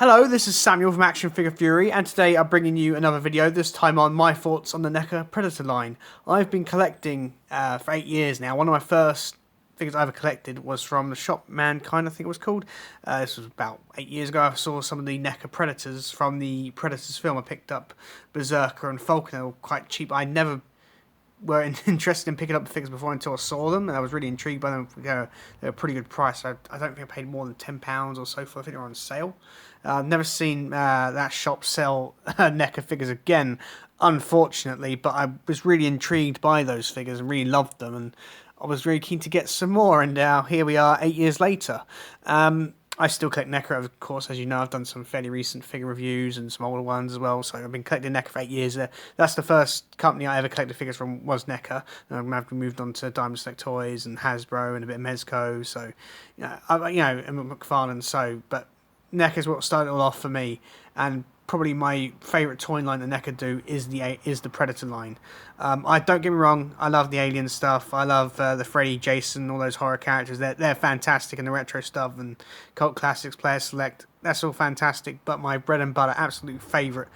Hello, this is Samuel from Action Figure Fury, and today I'm bringing you another video, this time on my thoughts on the NECA Predator line. I've been collecting for 8 years now. One of my first figures I ever collected was from the shop Mankind, I think it was called. This was about 8 years ago. I saw some of the NECA Predators from the Predators film. I picked up Berserker and Falcon. They were quite cheap. I never were interested in picking up the figures before until I saw them, and I was really intrigued by them. They were a pretty good price. I don't think I paid more than £10 or so for. I think they were on sale. I've never seen that shop sell NECA figures again, unfortunately, but I was really intrigued by those figures and really loved them, and I was really keen to get some more, and now here we are 8 years later. I still collect NECA, of course, as you know. I've done some fairly recent figure reviews and some older ones as well, so I've been collecting NECA for 8 years. That's the first company I ever collected figures from, was NECA. I've moved on to Diamond Select Toys and Hasbro and a bit of Mezco, so, and McFarlane, but NECA is what started it all off for me, and probably my favourite toy line that NECA do is the Predator line. I don't get me wrong, I love the Alien stuff, I love the Freddy, Jason, all those horror characters. They're fantastic, and the retro stuff and cult classics, player select, that's all fantastic. But my bread and butter, absolute favourite,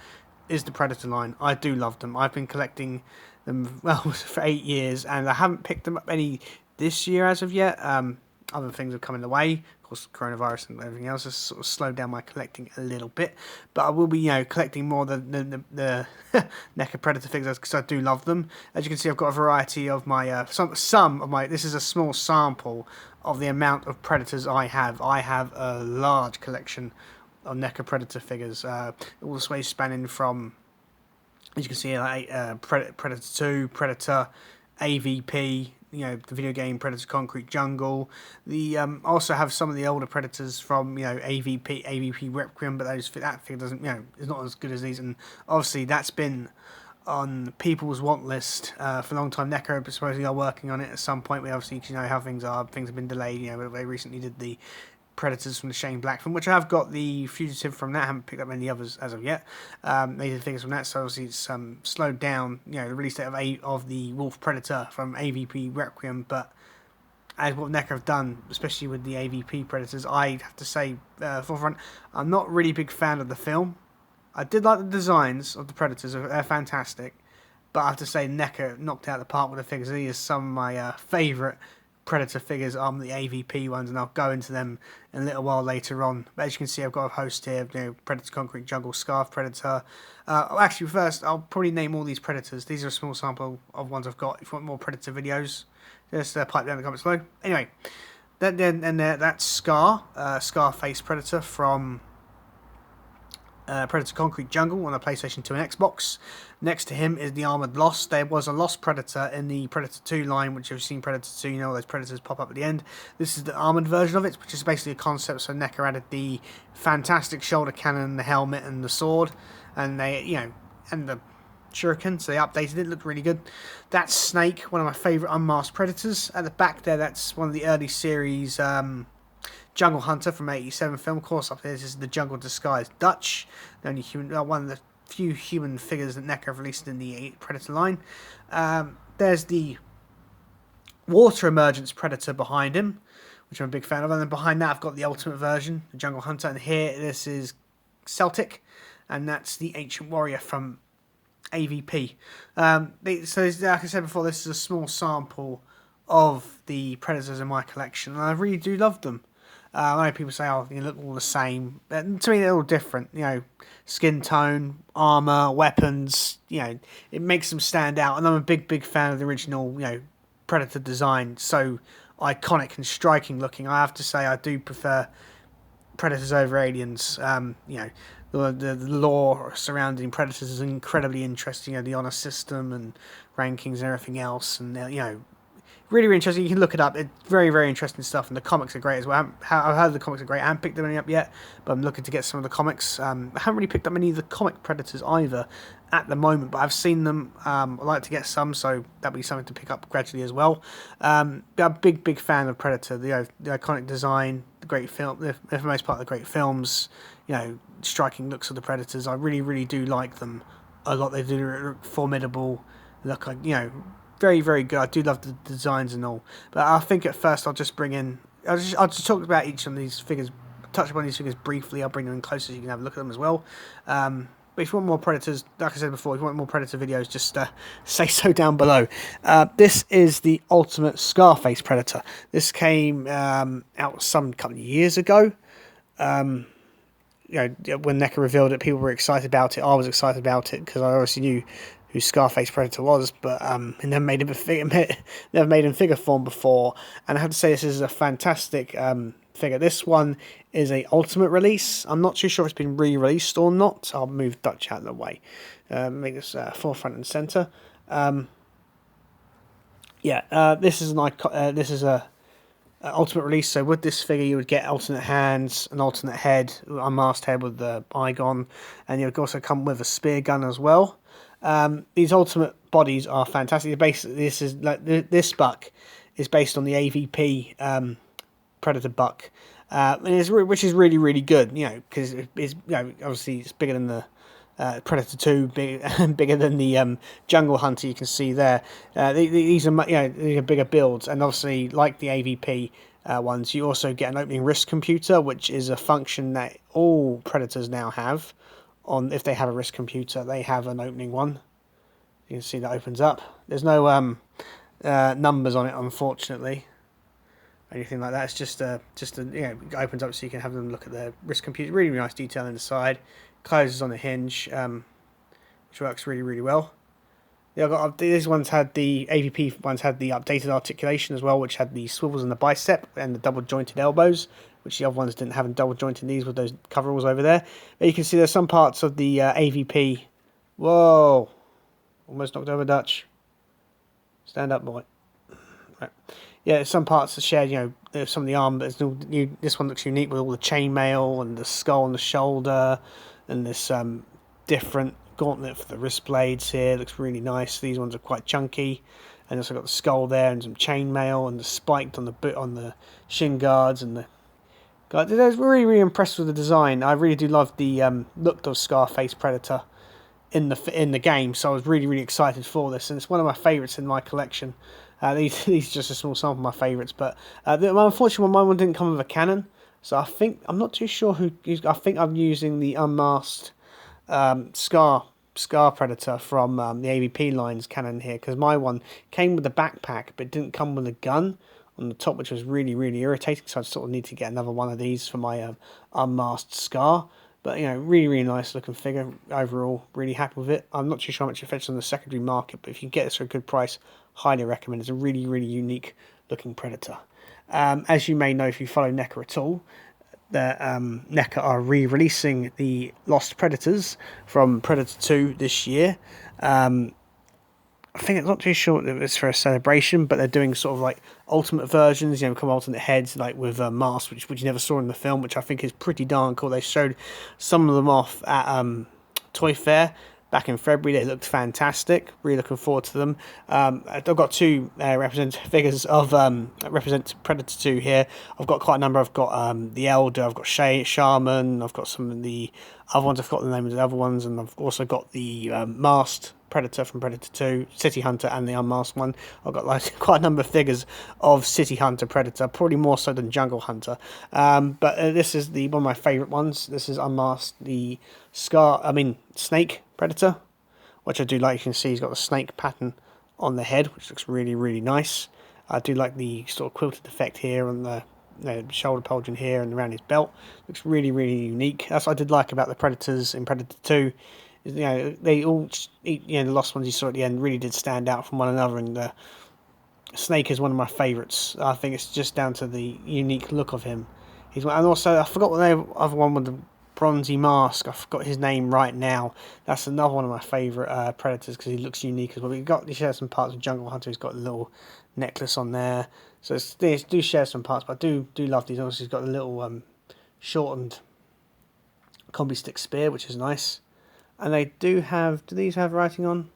is the Predator line. I do love them. I've been collecting them for 8 years, and I haven't picked them up any this year as of yet. Other things have come in the way. Of course, coronavirus and everything else has sort of slowed down my collecting a little bit. But I will be, collecting more the NECA Predator figures because I do love them. As you can see, I've got a variety of my some of my. This is a small sample of the amount of Predators I have. I have a large collection of NECA Predator figures, all the way spanning from, as you can see, like Predator 2, Predator, AVP. The video game Predator Concrete Jungle. I also have some of the older Predators from AVP Requiem, but that figure doesn't is not as good as these, and obviously that's been on people's want list for a long time. NECA supposedly are working on it at some point. We obviously how things are. Things have been delayed. They recently did the Predators from the Shane Black film, which I have got the Fugitive from that. I haven't picked up any others as of yet. They did figures from that, so obviously it's slowed down, the release date of the Wolf Predator from AVP Requiem. But as what NECA have done, especially with the AVP Predators, I have to say, forefront, I'm not really a big fan of the film. I did like the designs of the Predators; they're fantastic. But I have to say, NECA knocked out the park with the figures. These are some of my favourite Predator figures on the AVP ones, and I'll go into them in a little while later on. But as you can see, I've got a host here, Predator Concrete Jungle, Scarf Predator. Actually, first, I'll probably name all these Predators. These are a small sample of ones I've got. If you want more Predator videos, just pipe down in the comments below. Anyway, that's Scarface Predator from Predator Concrete Jungle on the PlayStation 2 and Xbox. Next to him is the Armoured Lost. There was a Lost Predator in the Predator 2 line, which you've seen Predator 2, those Predators pop up at the end. This is the armoured version of it, which is basically a concept. So NECA added the fantastic shoulder cannon, the helmet, and the sword, and and the shuriken, so they updated it. Looked really good. That's Snake, one of my favourite unmasked Predators. At the back there, that's one of the early series Jungle Hunter from '87 film. Of course, up there, this is the Jungle Disguised Dutch, the only human, one of the few human figures that NECA have released in the Predator line. There's the Water Emergence Predator behind him, which I'm a big fan of, and then behind that I've got the Ultimate version, the Jungle Hunter, and here this is Celtic, and that's the Ancient Warrior from AVP. So like I said before, this is a small sample of the Predators in my collection, and I really do love them. I know people say, they look all the same. But to me, they're all different. Skin tone, armour, weapons. It makes them stand out. And I'm a big fan of the original, Predator design. So iconic and striking looking. I have to say, I do prefer Predators over Aliens. The lore surrounding Predators is incredibly interesting. The honour system and rankings and everything else. And, really interesting. You can look it up. It's very interesting stuff, and the comics are great as well. I've heard the comics are great. I haven't picked them any up yet, but I'm looking to get some of the comics. I haven't really picked up any of the comic Predators either at the moment, but I've seen them. I'd like to get some, so that'll be something to pick up gradually as well. I'm a big fan of Predator. The iconic design, the great film, for the most part, the great films. Striking looks of the Predators. I really do like them a lot. They do look formidable. Look like very good. I do love the designs and all, but I think at first I'll just talk about each of these figures touch upon these figures briefly. I'll bring them in closer so you can have a look at them as well. But if you want more Predators, like I said before, if you want more Predator videos, just say so down below. This is the ultimate Scarface Predator. This came out some couple of years ago. When NECA revealed it, people were excited about it. I was excited about it because I obviously knew who Scarface Predator was, but never made him in figure form before. And I have to say, this is a fantastic figure. This one is a ultimate release. I'm not too sure if it's been re-released or not. I'll move Dutch out of the way, make this forefront and center. This is a ultimate release. So with this figure, you would get alternate hands, an alternate head, unmasked head with the eye gone, and you would also come with a spear gun as well. These ultimate bodies are fantastic. Basically, this buck is based on the AVP Predator buck, which is really, really good. Because it's obviously it's bigger than the Predator 2, bigger than the Jungle Hunter. You can see there. These are bigger builds, and obviously, like the AVP ones, you also get an opening wrist computer, which is a function that all Predators now have. If they have a wrist computer, they have an opening one. You can see that opens up. There's no numbers on it, unfortunately. Anything like that. It's just it opens up so you can have them look at the wrist computer. Really, really nice detail in the side. Closes on the hinge, which works really, really well. These ones had the AVP ones had the updated articulation as well, which had the swivels in the bicep and the double jointed elbows, which the other ones didn't have, and double jointed knees with those coveralls over there. But you can see there's some parts of the AVP. Whoa! Almost knocked over Dutch. Stand up, boy. Right. Yeah, some parts are shared. There's some of the arm, but this one looks unique with all the chainmail and the skull on the shoulder, and this different gauntlet for the wrist blades here. Looks really nice. These ones are quite chunky, and also got the skull there and some chainmail and the spiked on the shin guards and the. I was really, really impressed with the design. I really do love the look of Scarface Predator in the game, so I was really, really excited for this, and it's one of my favourites in my collection. These are just a small sample of my favourites, but unfortunately my one didn't come with a cannon, so I'm not too sure who. I think I'm using the unmasked Scar Predator from the AVP lines cannon here, because my one came with a backpack but didn't come with a gun on the top, which was really, really irritating. So I sort of need to get another one of these for my unmasked Scar. But really, really nice looking figure overall. Really happy with it. I'm not too sure how much it fetches on the secondary market, but if you can get this for a good price, highly recommend. It's a really, really unique looking Predator. As you may know if you follow NECA at all, NECA are re-releasing the Lost Predators from Predator 2 this year. I think it's not too sure if it's for a celebration, but they're doing sort of like ultimate versions, come alternate heads, like with masks, which you never saw in the film, which I think is pretty darn cool. They showed some of them off at Toy Fair back in February. They looked fantastic. Really looking forward to them. I've got two figures of represent Predator 2 here. I've got quite a number. I've got the Elder, I've got Shaman, I've got some of the other ones. I've got the name of the other ones, and I've also got the masked Predator from Predator 2, City Hunter, and the unmasked one. I've got quite a number of figures of City Hunter Predator, probably more so than Jungle Hunter. But this is one of my favourite ones. This is unmasked, the Snake Predator, which I do like. You can see he's got the snake pattern on the head, which looks really, really nice. I do like the sort of quilted effect here on the shoulder bulging here and around his belt. Looks really, really unique. That's what I did like about the Predators in Predator 2. They all, the lost ones you saw at the end really did stand out from one another, and Snake is one of my favourites. I think it's just down to the unique look of him. And also, I forgot what the other one with the bronzy mask. I forgot his name right now. That's another one of my favourite Predators because he looks unique as well. He shares some parts with Jungle Hunter. He's got a little necklace on there. So they do share some parts, but I do love these. Also, he's got a little shortened combi stick spear, which is nice. And they do these have writing on?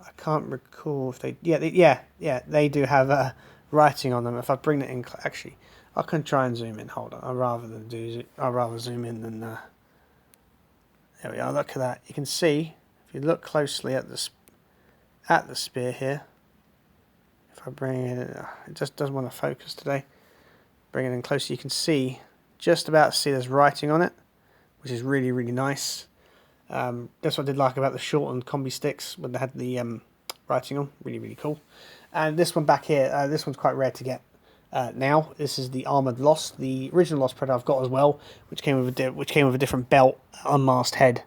I can't recall if they... they do have writing on them. If I bring it in... Actually, I can try and zoom in. Hold on. I'd rather zoom in than... There we are. Look at that. You can see, if you look closely at the spear here, if I bring it in... It just doesn't want to focus today. Bring it in closer, you can see just about to see there's writing on it, which is really, really nice. That's what I did like about the shortened combi sticks when they had the writing on. Really, really cool. And this one back here, this one's quite rare to get now. This is the Armoured Lost, the original Lost Predator I've got as well, which came with a different belt, unmasked head,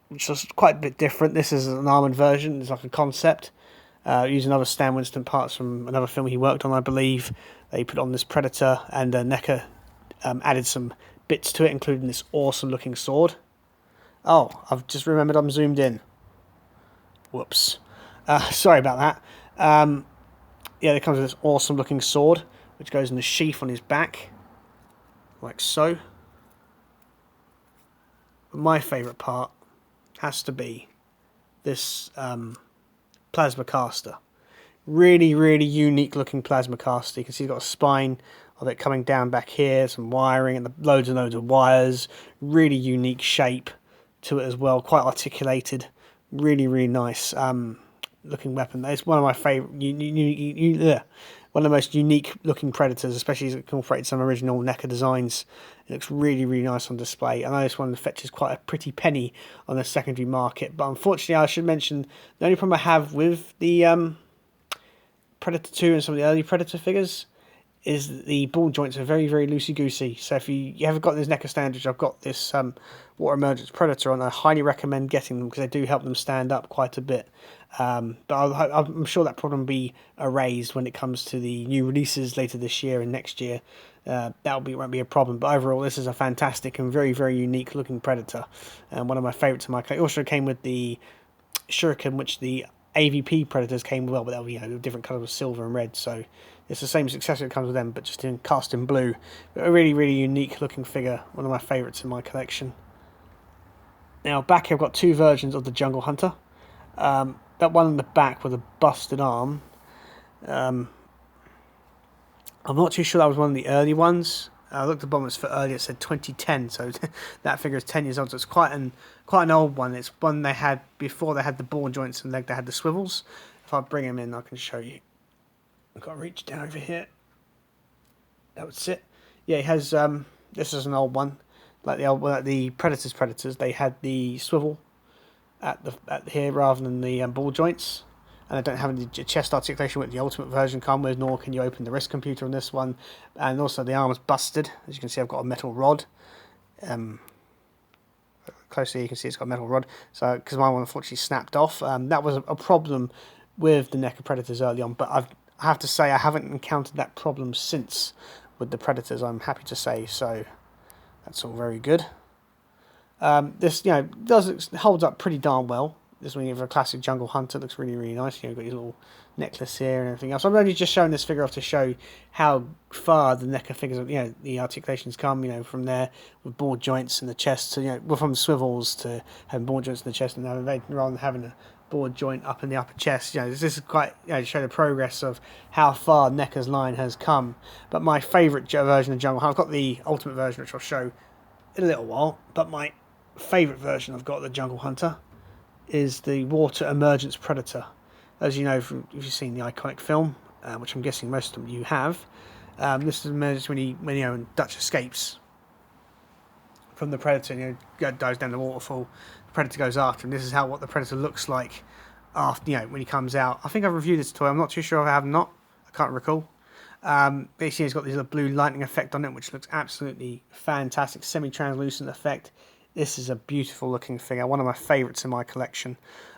which was quite a bit different. This is an armoured version. It's like a concept. Using other Stan Winston parts from another film he worked on, I believe. They put on this Predator, and NECA added some bits to it, including this awesome looking sword. Oh, I've just remembered I'm zoomed in. Whoops. Sorry about that. Yeah, it comes with this awesome looking sword, which goes in the sheath on his back, like so. But my favourite part has to be this plasma caster. Really, really unique looking plasma caster. You can see it's got a spine of it coming down back here, some wiring and loads and loads of wires. Really unique shape to it as well, quite articulated. Really, really nice looking weapon. It's one of my favourite, one of the most unique looking Predators, especially as it incorporated some original NECA designs. It looks really, really nice on display. I know this one fetches quite a pretty penny on the secondary market, but unfortunately I should mention the only problem I have with the Predator 2 and some of the early Predator figures is that the ball joints are very, very loosey-goosey. So if you haven't got this NECA standard, I've got this Water Emergence Predator on, I highly recommend getting them because they do help them stand up quite a bit. But I'm sure that problem will be erased when it comes to the new releases later this year and next year. Won't be a problem. But overall, this is a fantastic and very, very unique looking Predator. And one of my favourites in my collection. It also came with the Shuriken, which the AVP Predators came with, well, but they were different colours of silver and red, so it's the same successor that comes with them, but just cast in blue. But a really, really unique looking figure, one of my favourites in my collection. Now, back here I've got two versions of the Jungle Hunter. That one in the back with a busted arm. I'm not too sure that was one of the early ones. I looked at the bottom, it's for early, it said 2010, so that figure is 10 years old, so it's quite an old one. It's one they had before they had the ball joints and leg, they had the swivels. If I bring them in, I can show you. I've got to reach down over here. That would sit. Yeah, it has, this is an old one. Like the Predators, they had the swivel at here rather than the ball joints. And I don't have any chest articulation with the ultimate version come with, nor can you open the wrist computer on this one. And also the arm is busted. As you can see, I've got a metal rod. Closely you can see it's got a metal rod. So, because my one unfortunately snapped off. That was a problem with the NECA Predators early on, but I have to say I haven't encountered that problem since with the Predators, I'm happy to say. So that's all very good. This, holds up pretty darn well. This one, you have a classic Jungle Hunter, looks really, really nice. You've got your little necklace here and everything else. I'm only just showing this figure off to show how far the NECA figures, the articulations come, from there with ball joints in the chest to, from swivels to having ball joints in the chest and rather than having a board joint up in the upper chest. This is quite, to show the progress of how far NECA's line has come. But my favourite version of Jungle Hunter, I've got the ultimate version, which I'll show in a little while, but my favourite version I've got of the Jungle Hunter is the Water Emergence Predator. As you know, if you've seen the iconic film, which I'm guessing most of you have, this is emergence when Dutch escapes from the Predator, dives down the waterfall. The Predator goes after him. This is what the Predator looks like after, when he comes out. I think I've reviewed this toy. I'm not too sure if I have or not. I can't recall. Basically, it's got this blue lightning effect on it, which looks absolutely fantastic. Semi-translucent effect. This is a beautiful looking figure, one of my favourites in my collection.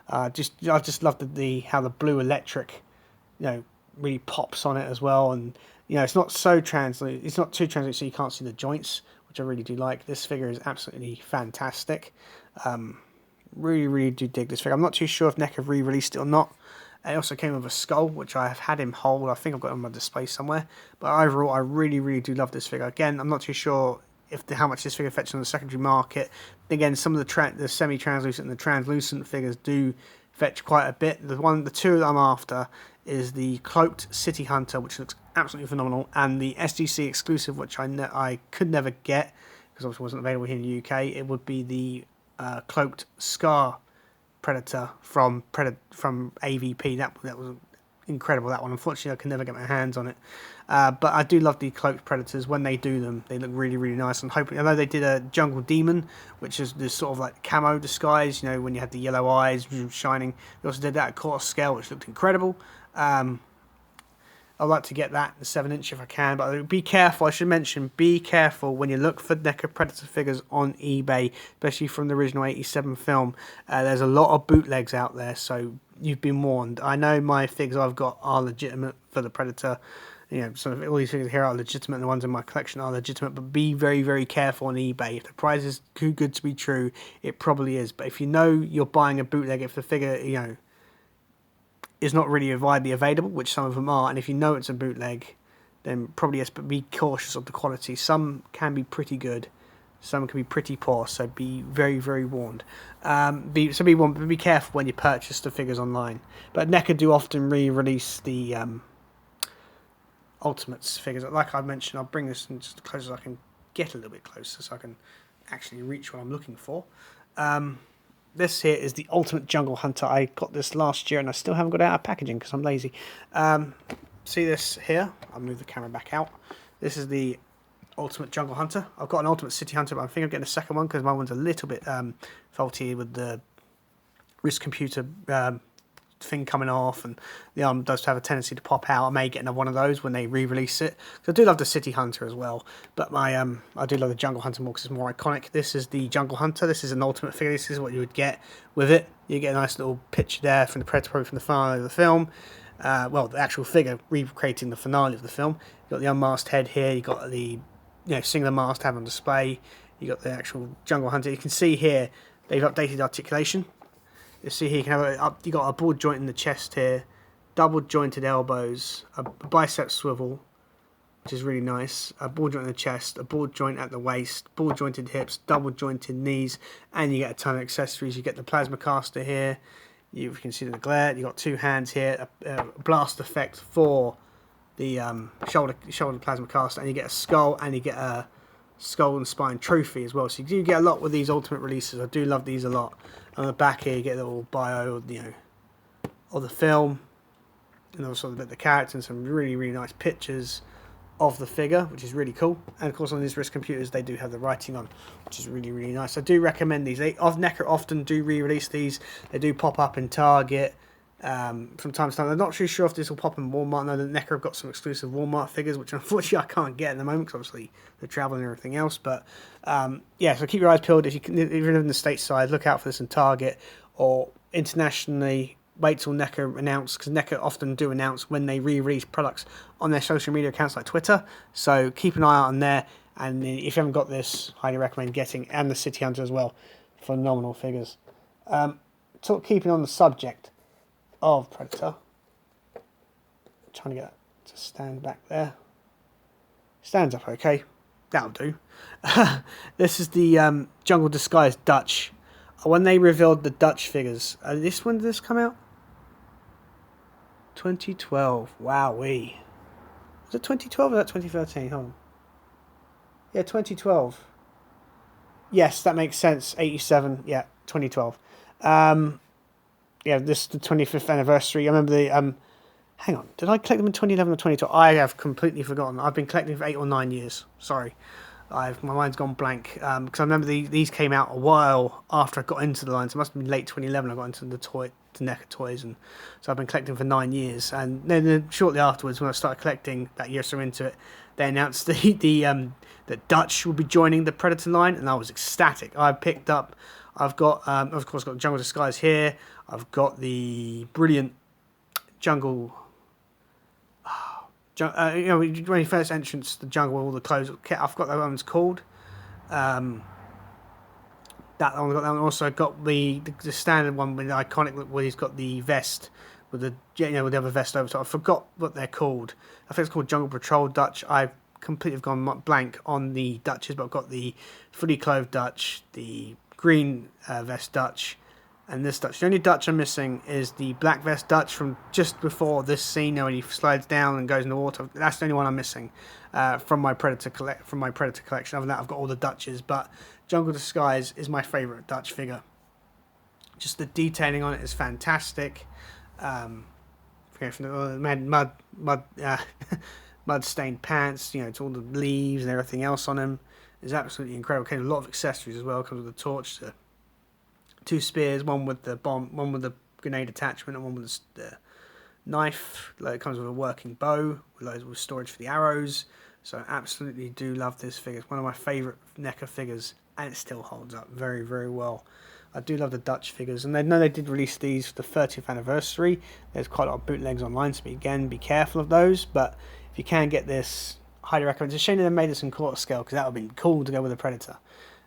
I just love how the blue electric, really pops on it as well, and it's not so translucent. It's not too translucent, so you can't see the joints, which I really do like. This figure is absolutely fantastic. Really, really do dig this figure. I'm not too sure if NECA have re-released it or not. It also came with a skull, which I have had him hold. I think I've got it on my display somewhere. But overall, I really, really do love this figure. Again, I'm not too sure how much this figure fetches on the secondary market. Again, some of the semi-translucent and the translucent figures do fetch quite a bit. The two that I'm after is the Cloaked City Hunter, which looks absolutely phenomenal, and the SDC exclusive, which I could never get because obviously it wasn't available here in the UK. It would be the Cloaked Scar Predator from AVP. That was incredible, that one. Unfortunately, I can never get my hands on it. But I do love the Cloaked Predators. When they do them, they look really, really nice. And hoping, I know they did a Jungle Demon, which is this sort of like camo disguise, you know, when you had the yellow eyes shining. They also did that at quarter scale, which looked incredible. I'd like to get that, the 7-inch, if I can, but be careful. I should mention, be careful when you look for NECA Predator figures on eBay, especially from the original 87 film. There's a lot of bootlegs out there, so you've been warned. I know my figures I've got are legitimate for the Predator. You know, so all these figures here are legitimate, and the ones in my collection are legitimate, but be very, very careful on eBay. If the price is too good to be true, it probably is. But if you know you're buying a bootleg, if the figure, you know, is not really widely available, which some of them are, and if you know it's a bootleg, then probably yes, but be cautious of the quality. Some can be pretty good, some can be pretty poor, so be very, very warned. Be warned, but be careful when you purchase the figures online. But NECA do often re-release the Ultimates figures. Like I mentioned, I'll bring this in just as close as I can get, a little bit closer, so I can actually reach what I'm looking for. This here is the Ultimate Jungle Hunter. I got this last year and I still haven't got it out of packaging because I'm lazy. See this here? I'll move the camera back out. This is the Ultimate Jungle Hunter. I've got an Ultimate City Hunter, but I think I'm getting a second one because my one's a little bit faulty with the wrist computer thing coming off, and the arm does have a tendency to pop out. I may get another one of those when they re-release it. So I do love the City Hunter as well, but my I do love the Jungle Hunter more because it's more iconic. This is the Jungle Hunter. This is an Ultimate figure. This is what you would get with it. You get a nice little picture there from the Predator, probably from the finale of the film. Well, the actual figure recreating the finale of the film. You've got the unmasked head here. You've got the singular mast have on display. You've got the actual Jungle Hunter. You can see here they've updated the articulation. You see here, you can have you got a board joint in the chest here, double jointed elbows, a bicep swivel, which is really nice, a board joint in the chest, a board joint at the waist, board jointed hips, double jointed knees, and you get a ton of accessories. You get the plasma caster here, you can see the glare, you got two hands here, a blast effect for the shoulder plasma caster, and you get a skull, and you get a skull and spine trophy as well. So you do get a lot with these Ultimate releases. I do love these a lot. On the back here you get a little bio, of the film, and also a bit of the character and some really, really nice pictures of the figure, which is really cool. And of course on these wrist computers they do have the writing on, which is really, really nice. I do recommend these. NECA often do re-release these. They do pop up in Target from time to time. I'm not too sure if this will pop in Walmart. I know that NECA have got some exclusive Walmart figures, which unfortunately I can't get at the moment because obviously they're traveling and everything else. But yeah, so keep your eyes peeled. If you live in the stateside, look out for this in Target, or internationally, wait till NECA announce, because NECA often do announce when they re-release products on their social media accounts like Twitter. So keep an eye out on there. And if you haven't got this, highly recommend getting, and the City Hunter as well. Phenomenal figures. Keeping on the subject of Predator, trying to get that to stand back there. Stands up okay, that'll do. This is the Jungle Disguise Dutch. When they revealed the Dutch figures, when did this come out? 2012. Wowee. Was it 2012 or was that 2013? Hold on. Yeah, 2012. Yes, that makes sense. 87. Yeah, 2012. Yeah, this is the 25th anniversary. I remember the hang on, did I collect them in 2011 or 2012? I have completely forgotten. I've been collecting for 8 or 9 years. Sorry, my mind's gone blank. Because I remember these came out a while after I got into the line. So it must have been late 2011. I got into the NECA toys, and so I've been collecting for 9 years. And then shortly afterwards, when I started collecting that year or so into it, they announced that Dutch will be joining the Predator line, and I was ecstatic. I've got, of course, got Jungle Disguise here. I've got the brilliant Jungle. When you first entrance the jungle with all the clothes. I've got that one's called. That one. Got that one. Also got the standard one with the iconic look where he's got the vest with the with the other vest over top. I forgot what they're called. I think it's called Jungle Patrol Dutch. I've completely gone blank on the Dutches, but I've got the fully clothed Dutch, the green vest Dutch, and this Dutch. The only Dutch I'm missing is the black vest Dutch from just before this scene when he slides down and goes in the water. That's the only one I'm missing from my Predator collection. Other than that, I've got all the Dutches, but Jungle Disguise is my favourite Dutch figure. Just the detailing on it is fantastic. If we from the mud stained pants, you know, to all the leaves and everything else on him. Is absolutely incredible. Came with a lot of accessories as well. Comes with a torch, two spears, one with the bomb, one with the grenade attachment, and one with the knife. Like, it comes with a working bow with storage for the arrows. So I absolutely do love this figure. It's one of my favourite NECA figures, and it still holds up very, very well. I do love the Dutch figures, and they did release these for the 30th anniversary. There's quite a lot of bootlegs online, so again, be careful of those. But if you can get this, highly recommend. It's a shame they made this in quarter scale, because that would have been cool to go with a Predator.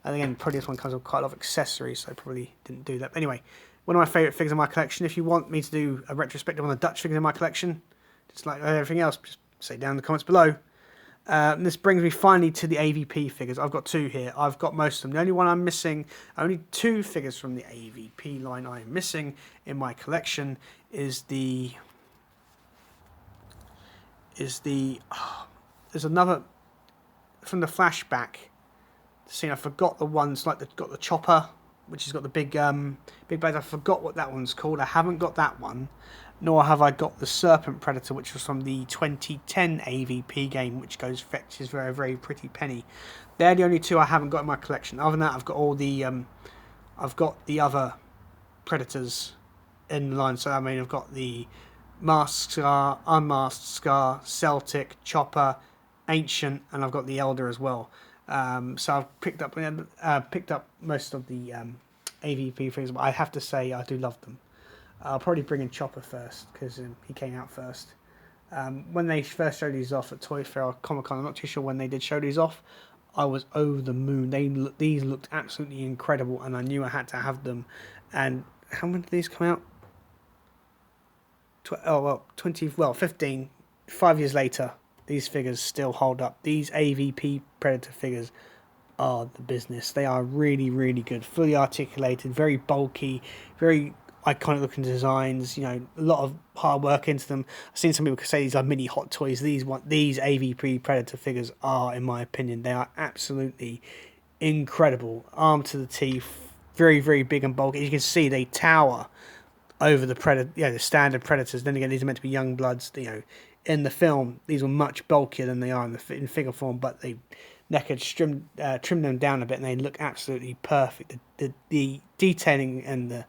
And again, probably this one comes with quite a lot of accessories, so I probably didn't do that. But anyway, one of my favourite figures in my collection. If you want me to do a retrospective on the Dutch figures in my collection, just like everything else, just say down in the comments below. And this brings me finally to the AVP figures. I've got two here. I've got most of them. The only one I'm missing, only two figures from the AVP line I am missing in my collection there's another from the flashback scene. I forgot the ones like got the chopper, which has got the big blades. I forgot what that one's called. I haven't got that one, nor have I got the Serpent Predator, which was from the 2010 AVP game, which fetches very, very pretty penny. They're the only two I haven't got in my collection. Other than that, I've got all the I've got the other Predators in the line. So I mean, I've got the Masked Scar, Unmasked Scar, Celtic, Chopper, Ancient, and I've got the Elder as well. So I've picked up most of the AVP figures, but I have to say I do love them. I'll probably bring in Chopper first, because he came out first. When they first showed these off at Toy Fair or Comic Con, I'm not too sure when they did show these off, I was over the moon. These looked absolutely incredible, and I knew I had to have them. And how many did these come out? 15, 5 years later, these figures still hold up. These AVP Predator figures are the business. They are really, really good. Fully articulated, very bulky, very iconic looking designs. You know, a lot of hard work into them. I've seen some people say these are mini Hot Toys. These AVP Predator figures are, in my opinion, they are absolutely incredible. Armed to the teeth, very, very big and bulky. As you can see, they tower over the the standard Predators. Then again, these are meant to be young bloods. You know, in the film, these were much bulkier than they are in figure form, but NECA trimmed them down a bit, and they look absolutely perfect. The detailing and the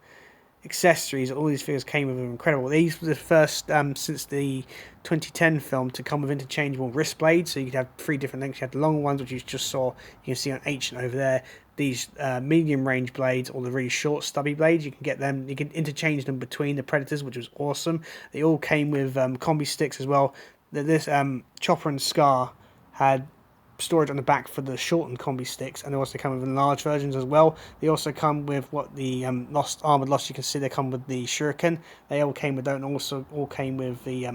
accessories all these figures came with are incredible. These were the first since the 2010 film to come with interchangeable wrist blades, so you could have three different lengths. You had the long ones, which you just saw, you can see on Ancient over there. These medium range blades, or the really short stubby blades, you can get them, you can interchange them between the Predators, which was awesome. They all came with combi sticks as well. This Chopper and Scar had storage on the back for the shortened combi sticks, and they also come with enlarged versions as well. They also come with what the Armored Lost, you can see they come with the Shuriken. They all came with that, and also all came with the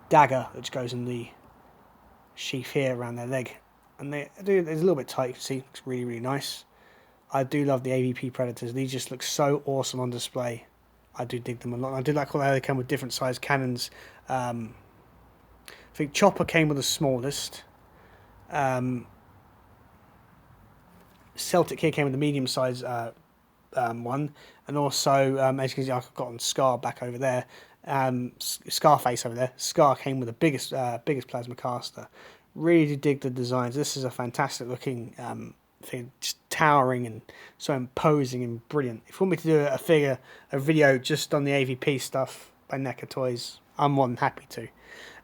dagger, which goes in the sheath here around their leg. And it's a little bit tight, you can see, looks really, really nice. I do love the AVP Predators. These just look so awesome on display. I do dig them a lot. I do like how they come with different size cannons. I think Chopper came with the smallest. Celtic here came with the medium size one, and also as you can see, I've got on Scar back over there. Scarface over there. Scar came with the biggest plasma caster. Really dig the designs. This is a fantastic looking thing, just towering and so imposing and brilliant. If you want me to do a video just on the AVP stuff by NECA Toys, I'm more than happy to.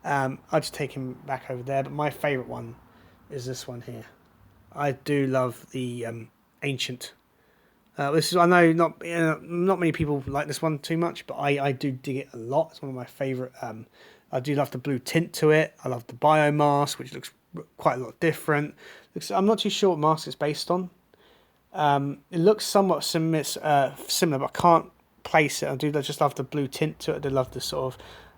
I'll just take him back over there, but my favourite one is this one here. I do love the Ancient. This is, I know not many people like this one too much, but I do dig it a lot. It's one of my favourite. I do love the blue tint to it. I love the biomask, which looks quite a lot different. I'm not too sure what mask it's based on. It looks somewhat similar, but I can't place it. I do just love the blue tint to it. I do love the sort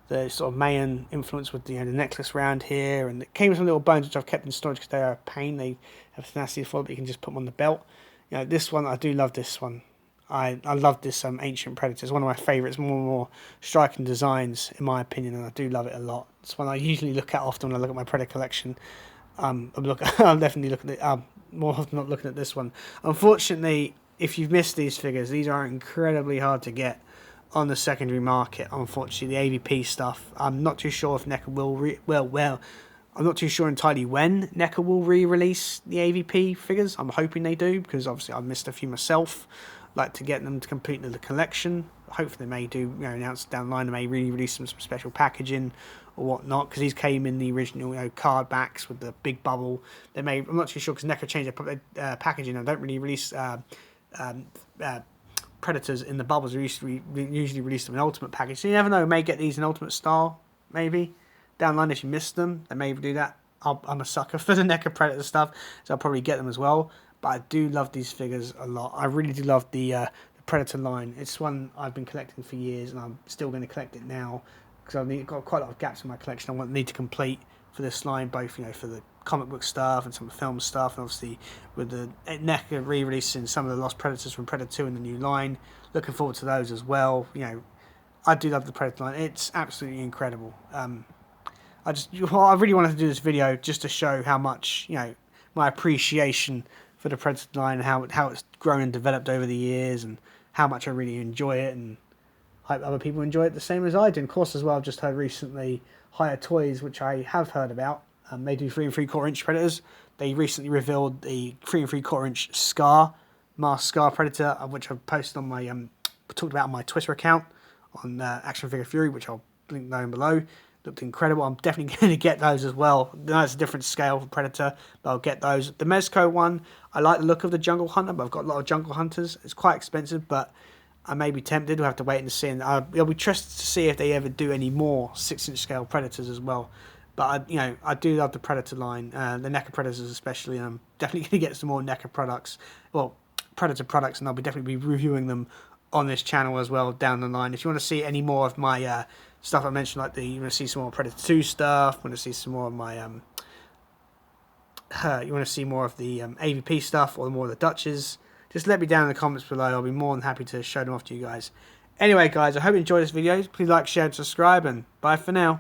of Mayan influence with the necklace round here, and it came with some little bones which I've kept in storage because they are a pain. They have tenacity for it, but you can just put them on the belt. You know, this one, I do love this one. I love this Ancient Predator. It's one of my favourites, more striking designs in my opinion, and I do love it a lot. It's one I usually look at often when I look at my Predator collection. I'll definitely look at it more often, not looking at this one. Unfortunately, if you've missed these figures, these are incredibly hard to get. on the secondary market. Unfortunately, the AVP stuff, I'm not too sure if NECA will I'm not too sure entirely when NECA will re-release the AVP figures. I'm hoping they do, because obviously I've missed a few myself. I'd like to get them to complete the collection. Hopefully they may do, announce down the line, they may re-release some special packaging or whatnot, because these came in the original, card backs with the big bubble. They may, I'm not too sure, because NECA changed their packaging. I don't really release Predators in the bubbles. We usually release them in Ultimate package. So you never know, we may get these in Ultimate style, maybe. Down the line, if you missed them, they may do that. I'm a sucker for the NECA Predator stuff, so I'll probably get them as well. But I do love these figures a lot. I really do love the Predator line. It's one I've been collecting for years, and I'm still going to collect it now, because I've got quite a lot of gaps in my collection I need to complete for this line, both for the comic book stuff and some of the film stuff, and obviously with the NECA re-releasing some of the Lost Predators from Predator 2 in the new line. Looking forward to those as well. I do love the Predator line. It's absolutely incredible. I really wanted to do this video just to show how much, my appreciation for the Predator line, and how it's grown and developed over the years, and how much I really enjoy it, and hope other people enjoy it the same as I do. And of course, as well, I've just heard recently Higher Toys, which I have heard about. They do 3 3/4 inch Predators. They recently revealed the 3 3/4 inch Mask Scar Predator, which I've posted on my talked about on my Twitter account on Action Figure Fury, which I'll link down below. Looked incredible. I'm definitely going to get those as well. I know it's a different scale for Predator, but I'll get those. The Mezco one, I like the look of the Jungle Hunter, but I've got a lot of Jungle Hunters. It's quite expensive, but I may be tempted. We'll have to wait and see. And I'll be interested to see if they ever do any more 6-inch scale Predators as well. But I do love the Predator line, the NECA Predators especially, and I'm definitely going to get some more NECA products, well, Predator products, and I'll definitely be reviewing them on this channel as well down the line. If you want to see any more of my stuff I mentioned, like you want to see some more Predator 2 stuff, want to see some more of my you want to see more of the AVP stuff, or more of the Dutches, just let me down in the comments below. I'll be more than happy to show them off to you guys. Anyway guys, I hope you enjoyed this video. Please like, share and subscribe, and bye for now.